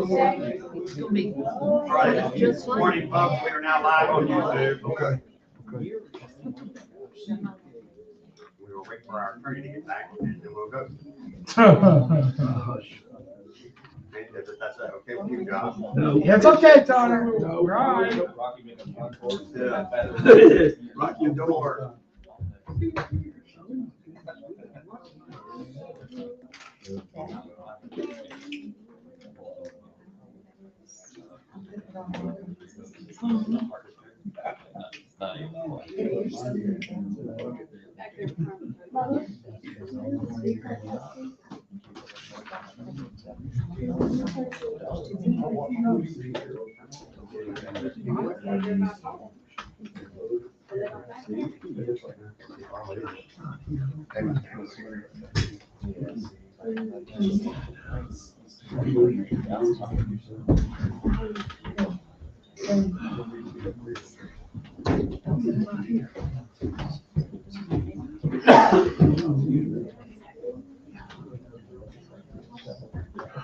All right, good morning, folks. We are now live on YouTube. Okay. We will wait for our attorney to get back and then we'll go. If that's okay with you, Josh? No. It's okay, Tanner. No. We're all right. Rocky, don't worry.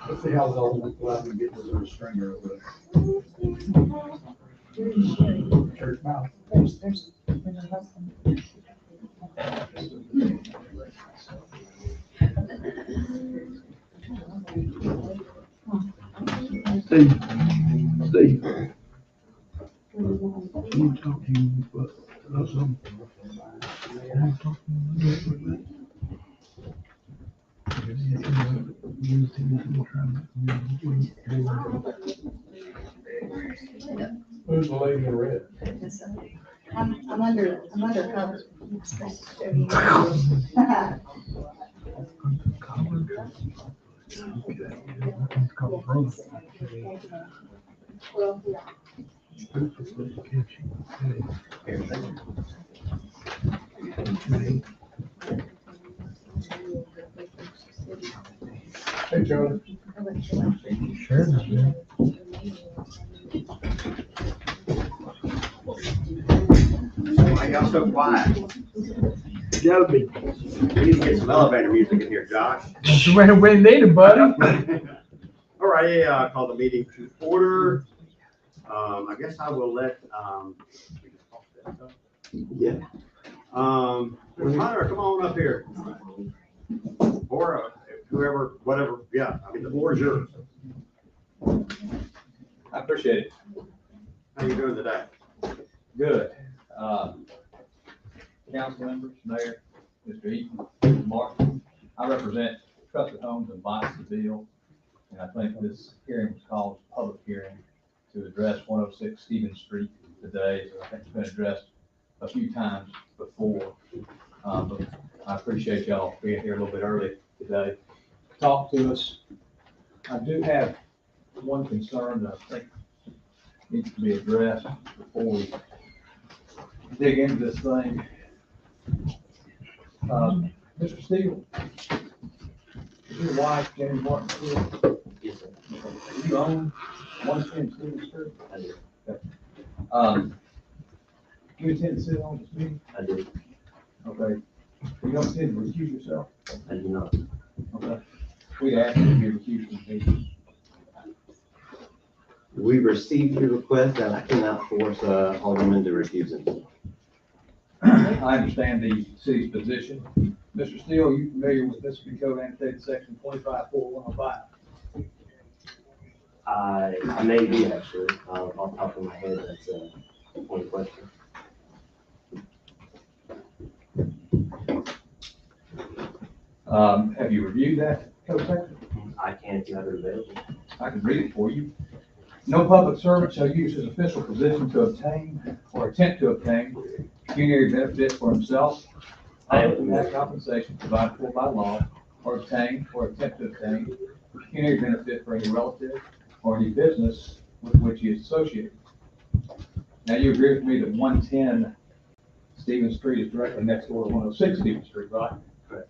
Let's see how long we can get this stringer over there. Church mouse. There's a husband. Steve, Steve. Can you talk to you about something? Can you talk to me Who's the lady in red? I'm undercover. Hey, Charlie. Sure. Why y'all so quiet? Gotta be. We need to get some elevator music in here, Josh. We need it, buddy. All right, call the meeting to order. I guess I will let, Yeah. Mr. Hunter, come on up here. Or whoever, whatever, yeah, I mean, the floor is yours. I appreciate it. How you doing today? Good. Council members, Mayor, Mr. Eaton, Mr. Martin, I represent Trusted Homes and Buy Seville, and I think this hearing was called a public hearing to address 106 Stevens Street today. So I think it's been addressed a few times before. But I appreciate y'all being here a little bit early today to talk to us. I do have one concern that I think needs to be addressed before we dig into this thing. Mr. Steele, is your wife, Jenny Martin Steele? Yes, sir. You own 110 Stevens Street? I do. Okay. You intend to sit on this meeting? I do. Okay. You don't intend to recuse yourself? I do not. Okay. We asked you to be recused from the meeting. We received your request and I cannot force Alderman to recuse himself. I understand the city's position. Mr. Steele, are you familiar with Mississippi Code annotated section 25.4105? I may be actually, off the top of my head, that's a point question. Have you reviewed that code section? I can if you have it available. I can read it for you. No public servant shall use his official position to obtain or attempt to obtain pecuniary benefit for himself, that compensation provided for by law, or obtain or attempt to obtain pecuniary benefit for any relative or any business with which he is associated. Now, you agree with me that 110 Stevens Street is directly next door to 106 Stevens Street, right? Correct.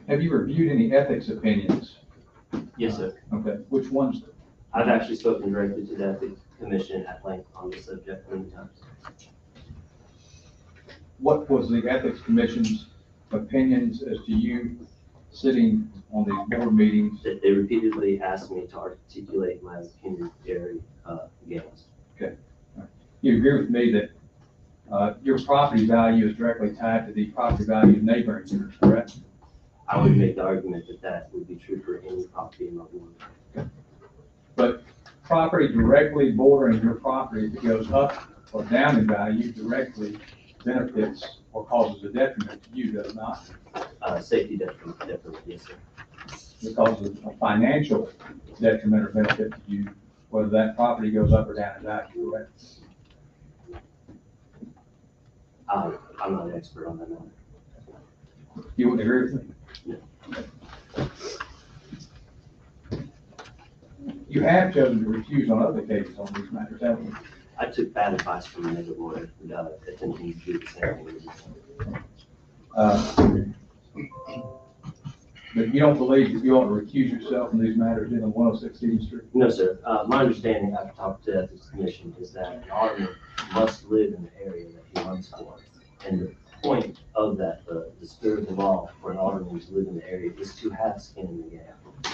Have you reviewed any ethics opinions? Yes, sir. Okay, which ones? I've actually spoken directly to the Ethics Commission at length on this subject many times. what was the Ethics Commission's opinions as to you sitting on these board meetings? They repeatedly asked me to articulate my opinion very against. You agree with me that your property value is directly tied to the property value of neighboring units, correct? I would make the argument that that would be true for any property in my ward. But property directly bordering your property that goes up or down in value directly benefits or causes a detriment to you, does it not? Safety detriment, definitely, yes, sir. It causes a financial detriment or benefit to you, whether that property goes up or down in value, correct? I'm not an expert on that matter. You would agree with me? You have chosen to refuse on other occasions on these matters, haven't you? I took bad advice from another lawyer, attempting to do the same thing. But you don't believe that you ought to recuse yourself from these matters in 106 Stevens Street? No, sir. My understanding, I've talked to the Ethics Commission, is that an alderman must live in the area that he runs for. And the point of that, the spirit of the law for an alderman to live in the area is to have skin in the game,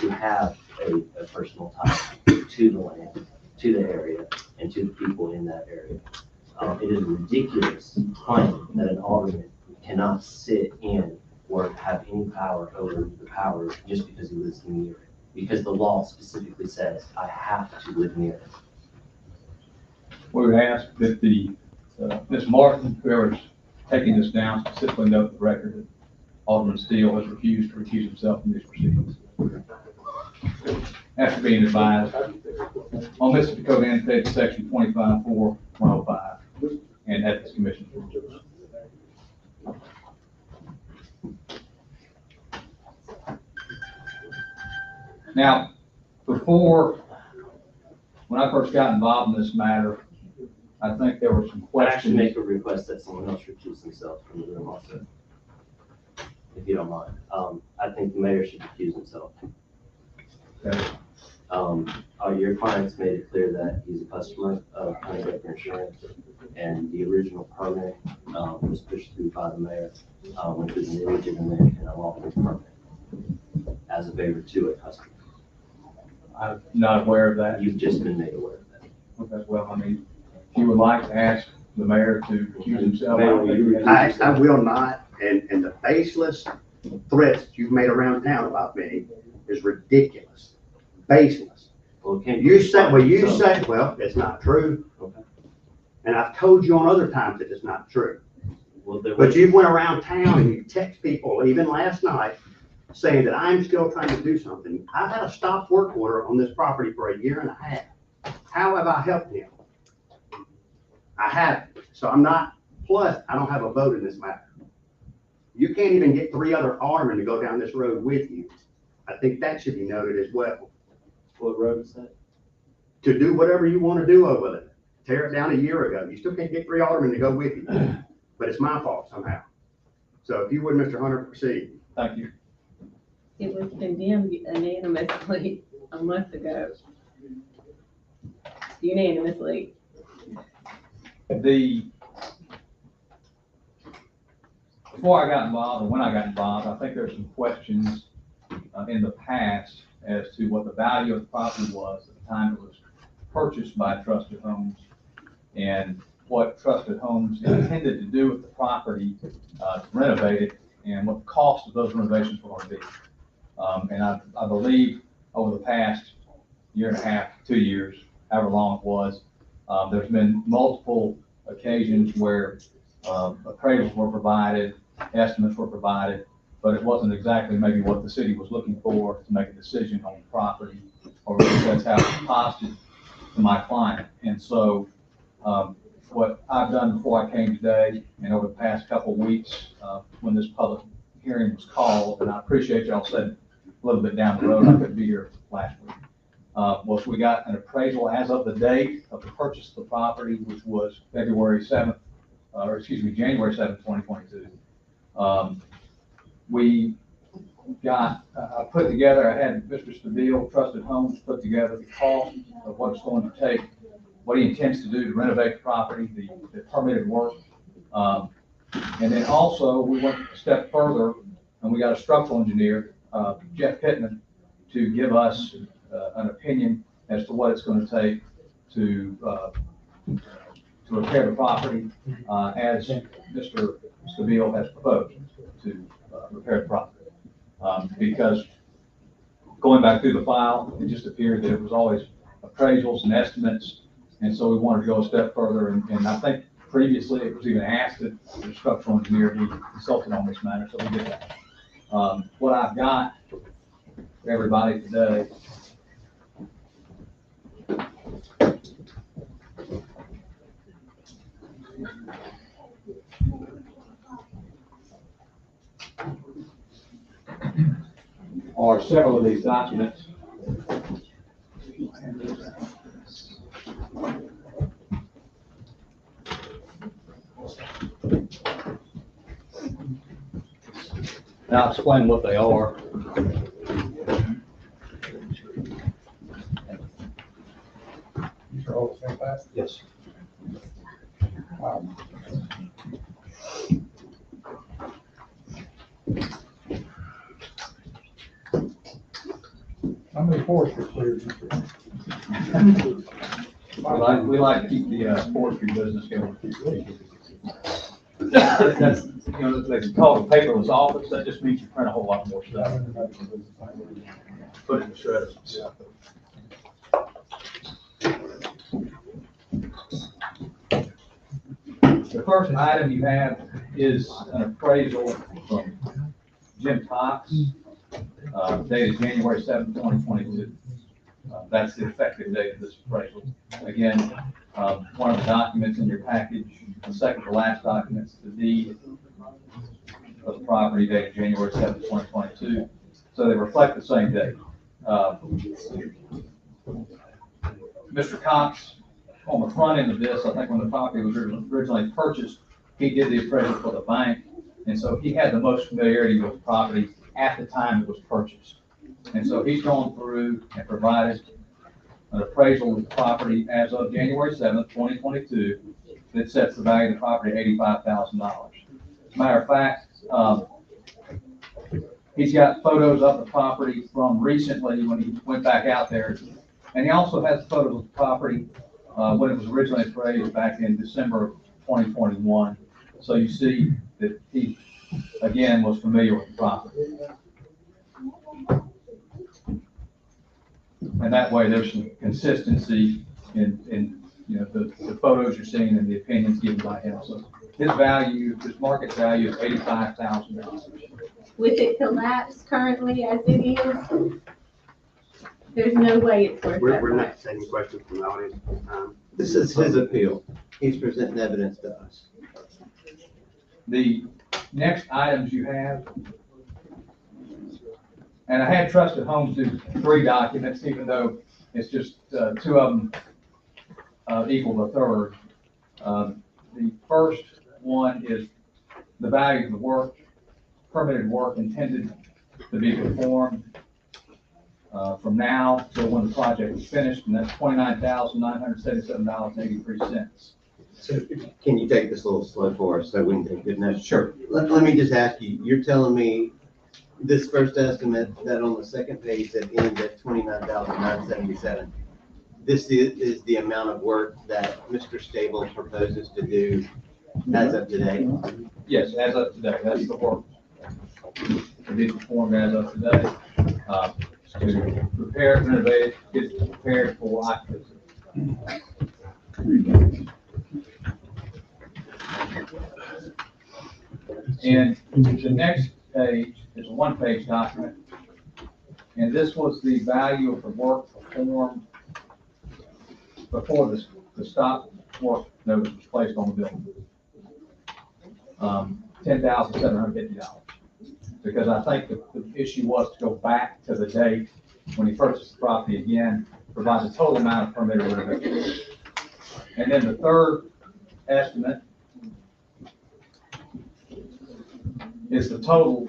to have a personal tie to the land, to the area, and to the people in that area. It is a ridiculous claim that an alderman cannot sit in or have any power over the power just because he lives near it. Because the law specifically says, I have to live near it. We would ask that the, Ms. Martin, whoever's taking this down, specifically note the record that Alderman Steele has refused to recuse himself from these proceedings. After being advised on Mississippi Code annotated section 25-4-105 and Ethics Commission rules. Now, when I first got involved in this matter, I think there were some I actually questions. make a request that someone else recuse themselves from the room also, if you don't mind. I think the mayor should recuse himself. Okay. Your client's made it clear that he's a customer of Honeybaker Insurance, and the original permit was pushed through by the mayor, which was an illegitimate and unlawful permit as a favor to a customer. I'm not aware of that. You've just been made aware of that. Okay, well, I mean, if you would like to ask the mayor to recuse himself. Mayor, will you I will not, and the baseless threats that you've made around town about me is ridiculous, baseless. Well, it can't be You say, responsible. well, it's not true, Okay. and I've told you on other times that it's not true. Well, there But was, you went around town and you text people, even last night, saying that I'm still trying to do something. I've had a stop work order on this property for 1.5 years. How have I helped him? I haven't. So I'm not, plus, I don't have a vote in this matter. You can't even get 3 other aldermen to go down this road with you. I think that should be noted as well. what road is that? To do whatever you want to do over there. Tear it down 1 year ago. You still can't get 3 aldermen to go with you. But it's my fault somehow. So if you would, Mr. Hunter, proceed. Thank you. It was condemned unanimously a month ago. Unanimously. Before I got involved, or when I got involved, I think there's some questions in the past as to what the value of the property was at the time it was purchased by Trusted Homes and what Trusted Homes intended to do with the property to renovate it and what the cost of those renovations were going to be. And I believe over the past 1.5 years, 2 years, however long it was, there's been multiple occasions where appraisals were provided, estimates were provided, but it wasn't exactly maybe what the city was looking for to make a decision on the property, or at least that's how it was posited to my client. And so what I've done before I came today and over the past couple of weeks when this public hearing was called, and I appreciate y'all said a little bit down the road, I couldn't be here last week, was we got an appraisal as of the date of the purchase of the property, which was January 7th, 2022. We got, I put together, I had Mr. Stabile, Trusted Homes, put together the cost of what it's going to take, what he intends to do to renovate the property, the permitted work. And then also, we went a step further, and we got a structural engineer, Jeff Pittman, to give us an opinion as to what it's gonna take to repair the property, as Mr. Stabile has proposed to repair the property. Because going back through the file, it just appeared that it was always appraisals and estimates, and so we wanted to go a step further, and I think previously it was even asked that the structural engineer be consulted on this matter, so we did that. What I've got for everybody today are several of these documents. And I'll explain what they are. These are all the same class? Yes. Wow. How many forestry cleared? We like to keep the forestry business going. That's, you know, they call it paperless office, that just means you print a whole lot more stuff. Put it in shreds. The first item you have is an appraisal from Jim Cox, dated January 7th, 2022. That's the effective date of this appraisal. Again, one of the documents in your package, the second to last document, is the deed of the property dated January 7th, 2022. So they reflect the same date. Mr. Cox, on the front end of this, I think when the property was originally purchased, he did the appraisal for the bank. And so he had the most familiarity with the property at the time it was purchased. And so he's gone through and provided an appraisal of the property as of January 7th, 2022, that sets the value of the property at $85,000. Matter of fact, he's got photos of the property from recently when he went back out there. And he also has photos of the property when it was originally appraised back in December of 2021. So you see that he, again, was familiar with the property. And that way there's some consistency in you know, the photos you're seeing and the opinions given by him. So his value, his market value is $85,000. With it collapsed currently as it is, there's no way it's worth that We're much. not taking questions from the audience. This is his appeal. He's presenting evidence to us. The next items you have, and I had Trusted Homes do 3 documents, even though it's just 2 of them equal the third. The first one is the value of the work, permitted work intended to be performed from now till when the project is finished, and that's $29,977.83. So can you take this a little slow for us so we can take good notes? Sure. Let me just ask you, you're telling me this first estimate that on the second page that ends at 29,977, this is the amount of work that Mr. Stable proposes to do as of today? Yes, as of today, that's the work to be performed as of today. To prepare, renovate, get prepared for occupancy. And the next page is a 1-page document. And this was the value of the work performed before the stop work notice was placed on the building. $10,750. Because I think the issue was to go back to the date when he purchased the property again, provide the total amount of permitted renovation. And then the third estimate is the total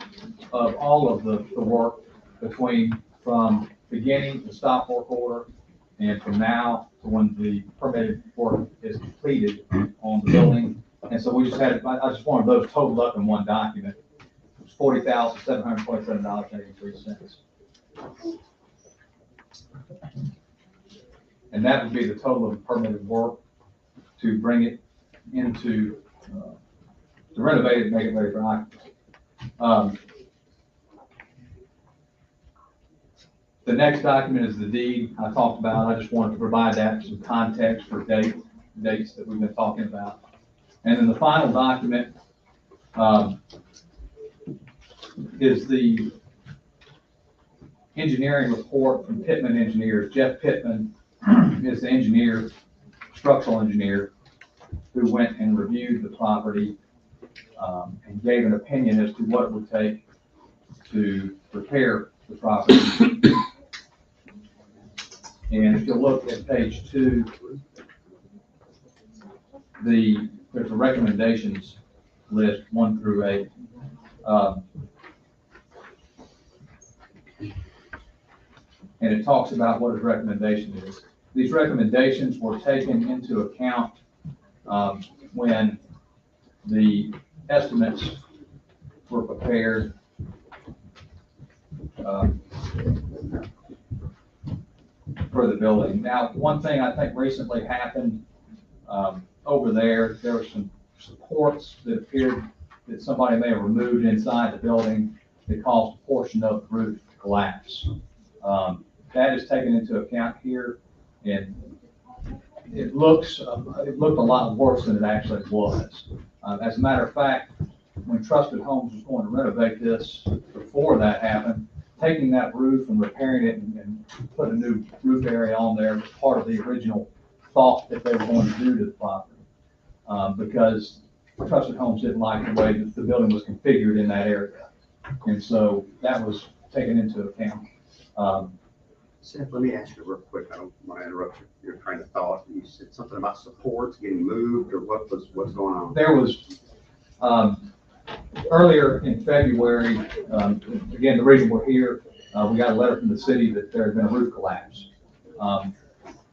of all of the work from beginning to stop work order and from now to when the permitted work is completed on the building And so we just had, I just wanted those totaled up in one document. It was $40,727.83. And that would be the total of permitted work to bring it into, to renovate it and make it ready for occupancy. The next document is the deed I talked about. I just wanted to provide that some context for dates that we've been talking about. And then the final document is the engineering report from Pittman Engineers. Jeff Pittman is the engineer, structural engineer, who went and reviewed the property and gave an opinion as to what it would take to repair the property. And if you look at page 2, there's a recommendations list 1 through 8. And it talks about what his recommendation is. These recommendations were taken into account when the estimates were prepared for the building. Now, one thing I think recently happened over there were some supports that appeared that somebody may have removed inside the building that caused a portion of the roof to collapse. That is taken into account here, and it looked a lot worse than it actually was. As a matter of fact, when Trusted Homes was going to renovate this before that happened, taking that roof and repairing it and put a new roof area on there was part of the original thought that they were going to do to the property, because Trusted Homes didn't like the way that the building was configured in that area. And so that was taken into account. Seth, let me ask you real quick. I don't want to interrupt your train of thought. You said something about supports getting moved, or what's going on? There was, earlier in February, again, the reason we're here, we got a letter from the city that there had been a roof collapse.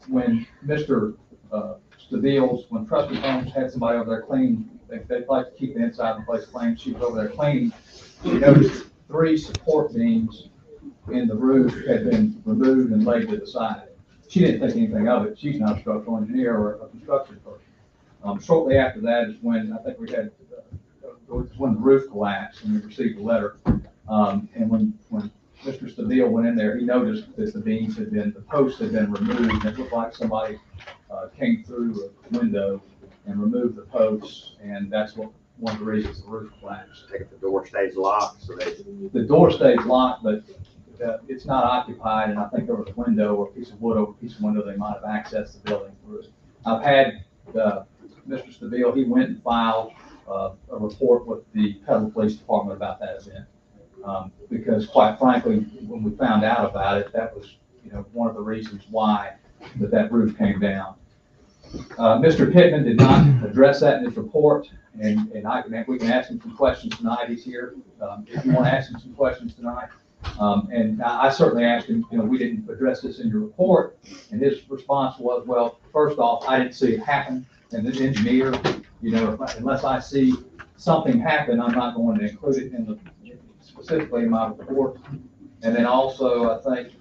When Mr. Stabile, when Trusted Homes had somebody over there cleaning, they'd like to keep the inside of the place clean. She was over there cleaning. She noticed 3 support beams in the roof had been removed and laid to the side. She didn't think anything of it. She's not a structural engineer or a construction person. Shortly after that is when I think we had, when the roof collapsed and we received a letter. And when Mr. Stabile went in there, he noticed that the beams had been, the posts had been removed. It looked like somebody came through a window and removed the posts, and that's what one of the reasons the roof collapsed. The door stays locked, so the door stays locked, but it's not occupied, and I think there was a window or a piece of wood over a piece of window they might have accessed the building through. I've had Mr. Stabile, he went and filed a report with the Petal Police Department about that event. Because quite frankly, when we found out about it, that was, one of the reasons why that roof came down. Mr. Pittman did not address that in his report, and we can ask him some questions tonight. He's here. If you want to ask him some questions tonight. And I certainly asked him, we didn't address this in your report, and his response was, well, first off, I didn't see it happen, and this engineer, unless I see something happen, I'm not going to include it specifically in my report. And then also, I think,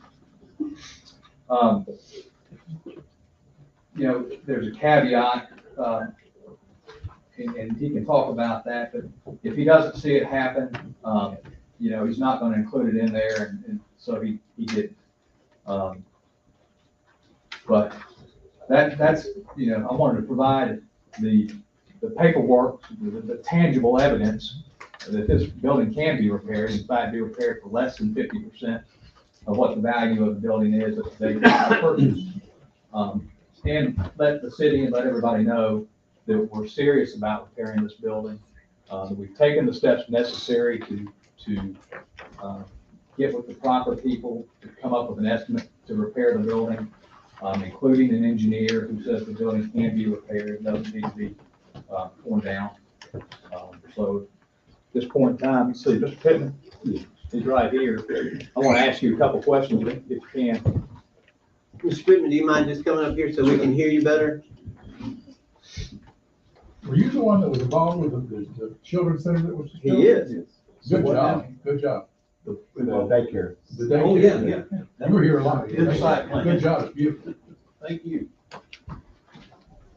there's a caveat, and he can talk about that, but if he doesn't see it happen, he's not going to include it in there, and so he didn't. But that's, I wanted to provide the paperwork, the tangible evidence that this building can be repaired, in fact, be repaired for less than 50% of what the value of the building is at the date of the purchase. And let the city and let everybody know that we're serious about repairing this building. That we've taken the steps necessary to get with the proper people to come up with an estimate to repair the building, including an engineer who says the building can be repaired, it doesn't need to be torn down. So at this point in time, let's see, Mr. Pittman, he's right here. I want to ask you a couple questions if you can. Mr. Pittman, do you mind just coming up here so we can hear you better? Were you the one that was involved with the children's center that was? He is. Good job, good job. The daycare. The daycare. Oh, yeah. You were here a lot. Good site plan. Good job, it's beautiful. Thank you.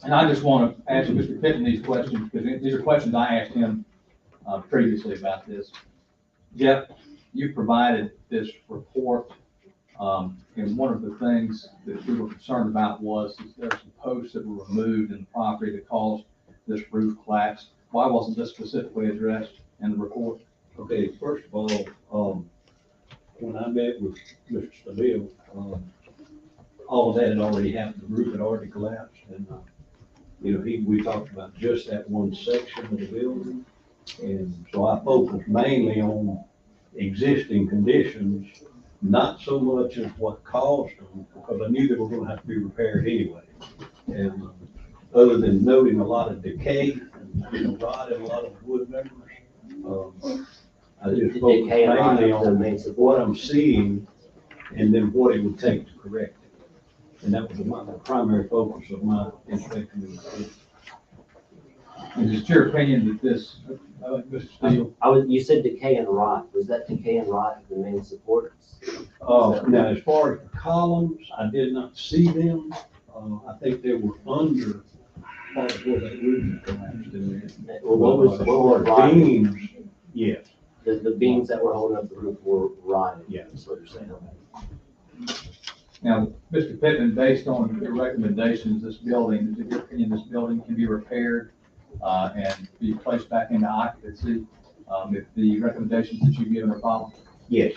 And I just want to ask Mr. Pittman these questions, because these are questions I asked him previously about this. Jeff, you provided this report, and one of the things that we were concerned about was there were some posts that were removed in the property that caused this roof collapse. Why wasn't this specifically addressed in the report? Okay, first of all, when I met with Mr. Stabile, all of that had already happened, the roof had already collapsed, and, we talked about just that one section of the building. And so I focused mainly on existing conditions, not so much as what caused them, because I knew they were gonna have to be repaired anyway. And other than noting a lot of decay, and rot and a lot of wood members, I just focused Decay and rot mainly of the on main support. what I'm seeing and then what it would take to correct it. And that was the primary focus of my inspection. And is it your opinion that this, Mr. Steele? You said decay and rot. Was that decay and rot of the main supports? Now, as far as the columns, I did not see them. I think they were under part of where that roof collapsed in there. Well, what was As far as rotted? beams, yes. The beams that were holding up the roof were rotted. Yeah. That's what you're saying. Now, Mr. Pittman, based on your recommendations, this building, is it your opinion this building can be repaired and be placed back into occupancy if the recommendations that you've given are followed? Yes.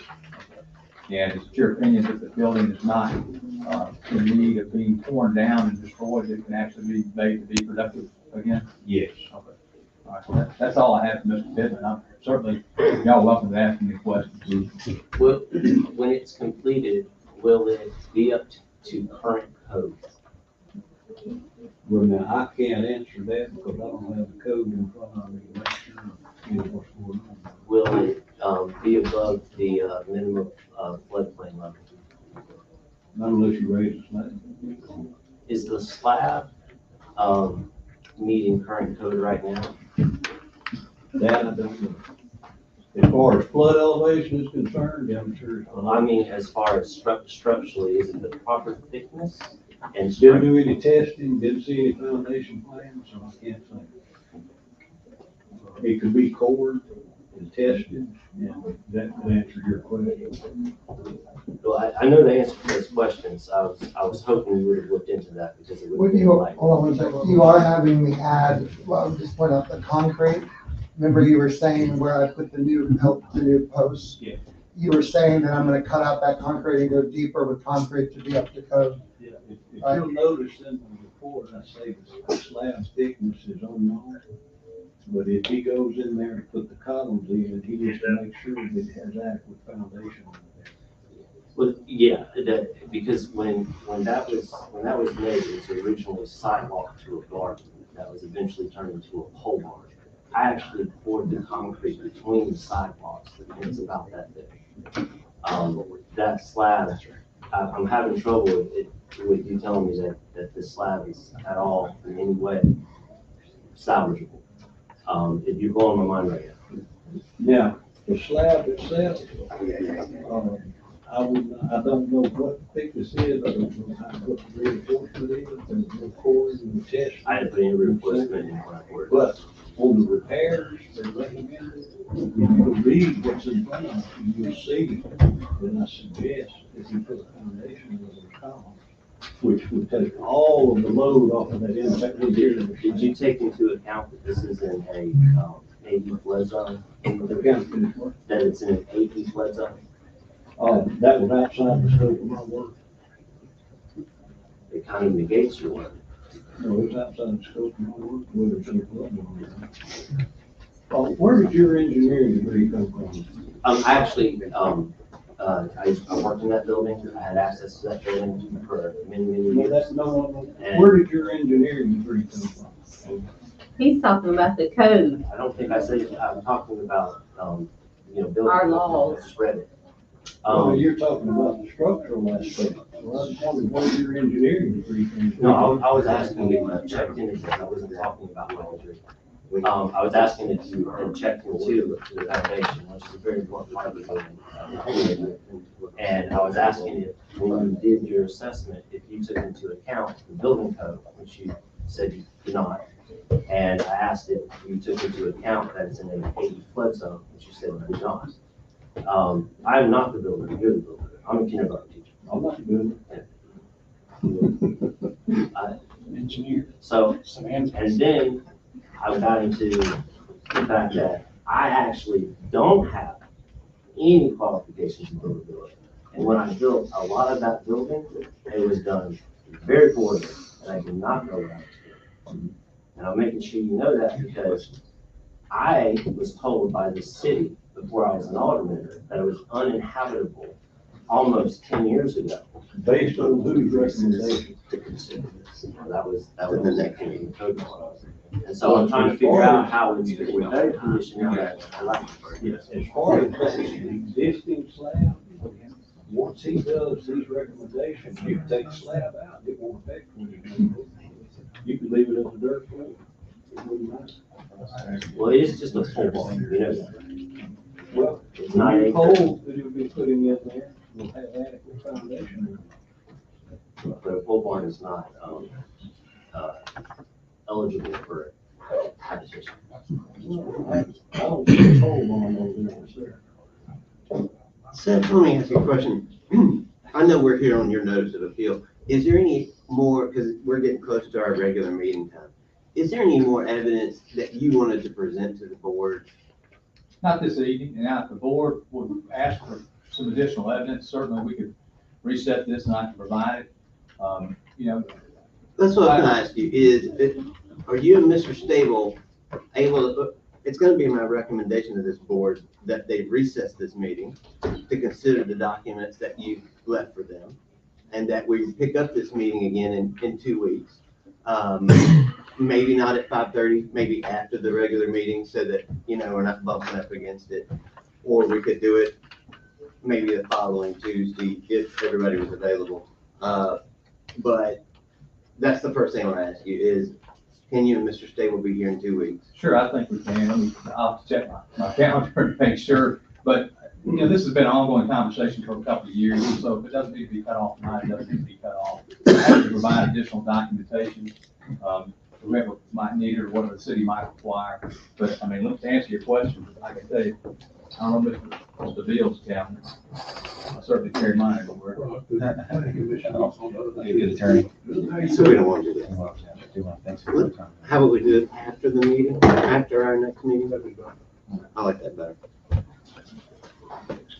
And is it your opinion that the building is not in need of being torn down and destroyed, it can actually be made to be productive again? Yes. Okay. All right, so that's all I have for Mr. Pittman. I'm certainly, y'all welcome to ask me questions. Well, when it's completed, will it be up to current code? Well, now, I can't answer that because I don't have the code in front of me to make sure, what's going on. Will it be above the minimum floodplain level? Not unless you raise the slab. Is the slab meeting current code right now? That I don't know. As far as flood elevation is concerned, yeah, I'm sure. Well, I mean, as far as structurally, is it the proper thickness and Didn't strength? do any testing, didn't see any foundation plans, so I can't say. It could be cored and tested, and that could answer your question. Well, I know the answer to those questions. I was hoping you would have looked into that because it would Would have you, been like. hold on one second, you are having me add, well, just point out the concrete. Remember you were saying where I put the new posts? Yeah. You were saying that I'm gonna cut out that concrete and go deeper with concrete to be up to code. Yeah, if you'll notice in the report, I say the slab thickness is unknown. But if he goes in there and put the columns in, he needs to make sure that it has adequate foundation on it. Well, yeah, because when that was made, it was originally sidewalk to a garden that was eventually turned into a pole barn. I actually poured the concrete between the sidewalks, and it's about that thick. That slab, I'm having trouble with you telling me that this slab is at all in any way salvageable. If you're blowing my mind right now. Now, the slab itself, I don't know what thickness is, I don't know what the reinforcement is, and the cord and the test. I didn't put any reinforcement in when I poured it. But on the repairs, they recommended, if you read what's in front of you, you'll see, then I suggest if you put a foundation over the column, which would take all of the load off of that inside. Did you take into account that this is in a AE flood zone? That it's in an AE flood zone? That was outside the scope of my work. It kind of negates your work. No, it's outside the scope of my work, whether it's in the flood zone. Where did your engineering degree come from? I actually, I worked in that building. I had access to that building for many, many No, years. that's no, where did your engineering degree come from? He's talking about the code. I don't think I said, I'm talking about, building. Our laws. Just read it. You're talking about the structural aspect. Well, tell me what your engineering degree can. No, I was asking if you checked into this, I wasn't talking about my degree. I was asking if you had checked into the foundation, which is a very important part of the building. And I was asking if, when you did your assessment, if you took into account the building code, which you said you did not. And I asked if you took into account that it's in an 80 flood zone, which you said you did not. I am not the builder, you're the builder. I'm a kindergarten teacher. I'm not good. Engineer. So, and then I got into the fact that I actually don't have any qualifications to build a building. And when I built a lot of that building, it was done very poorly, and I did not know what I was doing. And I'm making sure you know that because I was told by the city before I was an alderman that it was uninhabitable almost 10 years ago. Based on whose recommendation? To consider this. That was the next community code law. And so I'm trying to figure out how it's in a better condition now that I like it. Yes, as far as the existing slab, once he does these recommendations, you can take the slab out, it won't affect when you do it. You could leave it as a dirt floor. It wouldn't matter. Well, it is just a full barn, you know that. Well, It's not the a. poles that you'll be putting in there will have adequate foundation. But a pole barn is not, eligible for habitation. I don't see a pole barn over there, sir. Seth, let me ask you a question. I know we're here on your notice of appeal. Is there any more, because we're getting close to our regular meeting time, is there any more evidence that you wanted to present to the board? Not this evening, and now if the board would ask for some additional evidence, certainly we could reset this and I can provide it. You know, That's what I was gonna ask you, are you and Mr. Stable able to, it's gonna be my recommendation to this board that they recess this meeting to consider the documents that you left for them, and that we pick up this meeting again in 2 weeks. Maybe not at 5:30, maybe after the regular meeting, so that, you know, we're not bumping up against it. Or we could do it maybe the following Tuesday if everybody was available. But that's the first thing I want to ask you is, can you and Mr. Stable be here in 2 weeks? sure, I think we can. I'll have to check my calendar to make sure. But, you know, this has been an ongoing conversation for a couple of years, so if it doesn't need to be cut off tonight, it doesn't need to be cut off. I have to provide additional documentation, whoever might need it or whatever the city might require. But, I mean, look, to answer your question, I can tell you, I don't know Mr. DeVille's cabinet. I certainly carry mine everywhere. Good attorney. So we don't want to do that. How about we do it after the meeting, after our next meeting? I like that better.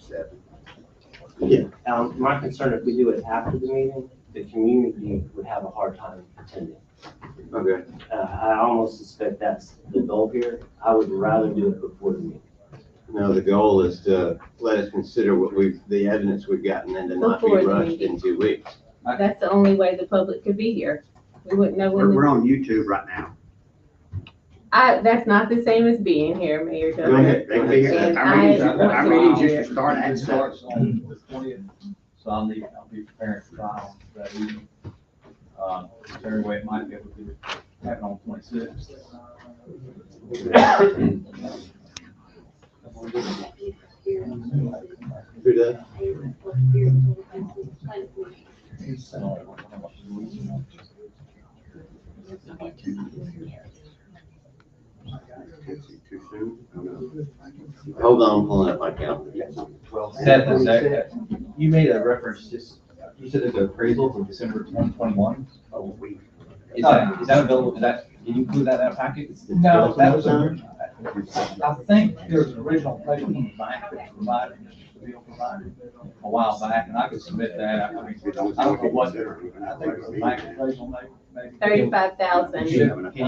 7. Yeah. My concern, if we do it after the meeting, the community would have a hard time attending. Okay. I almost suspect that's the goal here. I would rather do it before the meeting. No, the goal is to let us consider the evidence we've gotten and to not be Before the rushed meeting. in 2 weeks. That's the only way the public could be here. We wouldn't know when. We're on YouTube right now. That's not the same as being here, Mayor Go Douglas. ahead. They can be here. And Our meetings, I want our to meetings be used here. to start at It 7. starts on the 20th, so I'll be preparing for trial that evening. Is there any way it might be able to happen on 26th? Who does? Too soon? Hold on, I'm pulling up my calendar. Seth, you made a reference, you said there's an appraisal from December 2021. Is that available, can you include that in that packet? No, that was I think there was an original appraisal from the bank that was provided, Mr. Seville provided a while back, and I could submit that. I mean, I don't know what, I think it was a bank appraisal maybe. 35,000. Can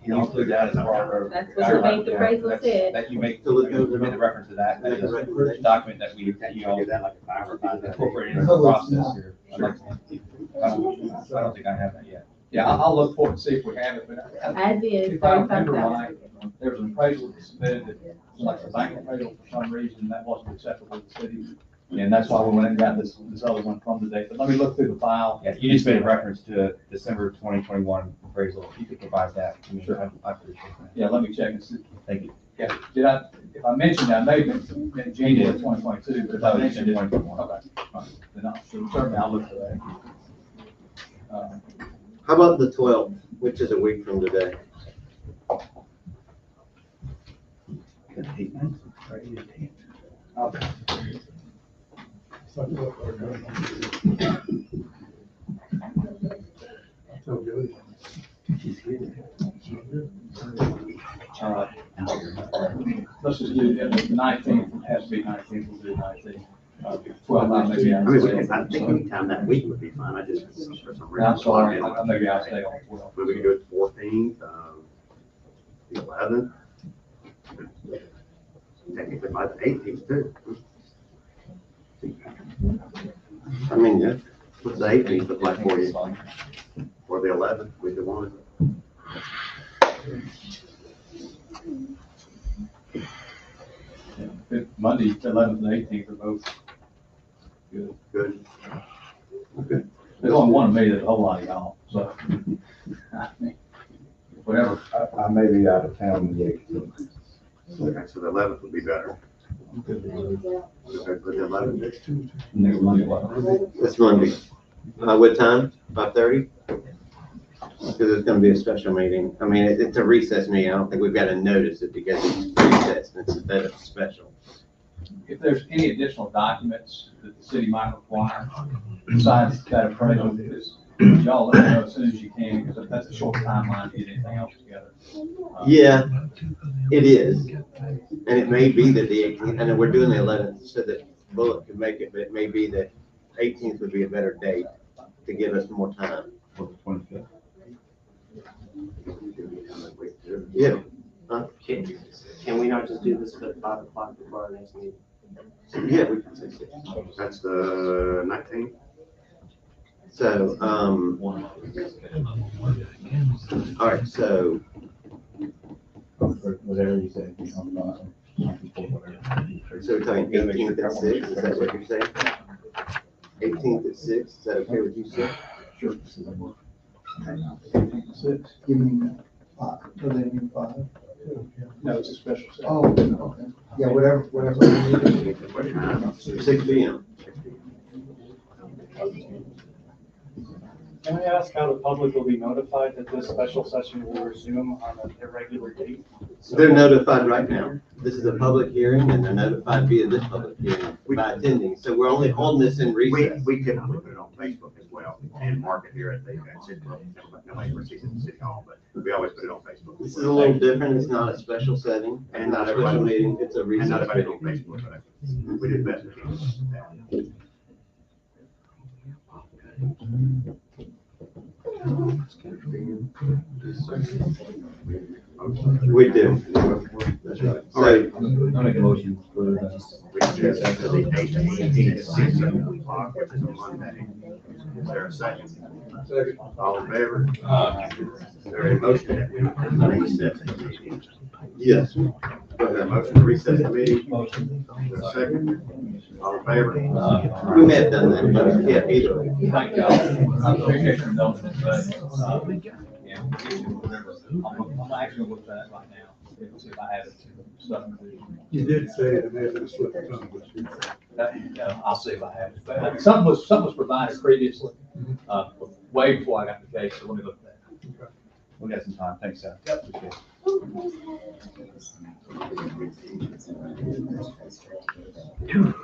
you include that as part of? That's what the bank appraisal said. That you made the reference to that, as a document that we, you know, Do that like a 5 or 5. incorporated into the process here. I don't think I have that yet. Yeah, I'll look for it and see if we have it, but As is, if I remember 35,000. right, there was an appraisal that submitted that was like a bank appraisal for some reason, that wasn't acceptable to the city. And that's why we went and got this other one from today. But let me look through the file. Yeah, you just made a reference to December 2021 appraisal. If you could provide that, I mean, Sure. I appreciate that. Yeah, let me check and see. Thank you. Yeah, if I mentioned that, maybe in January 2022, but if I mentioned it, 2021. okay. Fine. Then certainly I'll look for that. How about the 12th, which is a week from today? Let's just do the 19th, it has to be 19th, we'll do 19th. 12, maybe. I mean, I think anytime that week would be fine, I just, for some reason. I'm sorry, maybe I'll stay on 12. Maybe we can do it the 14th, the 11th. Technically, by the 18th too. I mean, yeah. What's the 18th look like for you? Or the 11th, we do one. Monday, the 11th and 18th are both good. Good. There's only one of me, there's a whole lot of y'all, so. I mean, whatever. I may be out of town the 18th. Okay, so the 11th would be better. Okay, put the 11th. Next Monday, what? This Monday. What time? 5:30? Because it's gonna be a special meeting. I mean, it's a recess meeting. I don't think we've got to notice it because it's recess and it's a special. If there's any additional documents that the city might require, besides that appraisal, because y'all let me know as soon as you can, because that's a short timeline to get anything else together. Yeah, it is. And it may be that the 18th, and then we're doing the 11th so that Bullock could make it, but it may be that 18th would be a better date to give us more time. For the 25th. Yeah. Can we not just do this at 5 o'clock before our next meeting? Yeah, we can say 6. That's the 19th. So, all right, so Whatever you say. So we're talking 18th at 6, is that what you're saying? 18th at 6, is that okay with you, sir? Sure. 6, give me 5, so they need 5. No, it's a special session. Oh, okay. Yeah, whatever. What time? 6 p.m. Can I ask how the public will be notified that this special session will resume on an irregular date? They're notified right now. This is a public hearing and they're notified via this public hearing by attending. So we're only holding this in recess. We typically put it on Facebook as well and mark it here at the city. Nobody ever sees it in City Hall, but we always put it on Facebook. This is a little different. It's not a special setting and not a special meeting. It's a And recess not everybody's on meeting. Facebook, but we did the best we can. We do. That's right. All right. So, I'll make a motion for We can do that to the 18th at 6 o'clock, which is a Monday. Is there a second? Second. All in favor? Is there a motion that we recess the meeting? yes. Is there a motion to recess the meeting? Is there a second? All in favor? We may have done that, but yeah, either way. Thank y'all. I appreciate your indulgence, but, yeah, I'm actually gonna look at that right now, see if I have it, stuff. You did say it, and then it slipped the tongue, but you. I'll see if I have it, but something was provided previously, way before I got the case, so let me look at that. We got some time. Thanks, Seth. Appreciate it.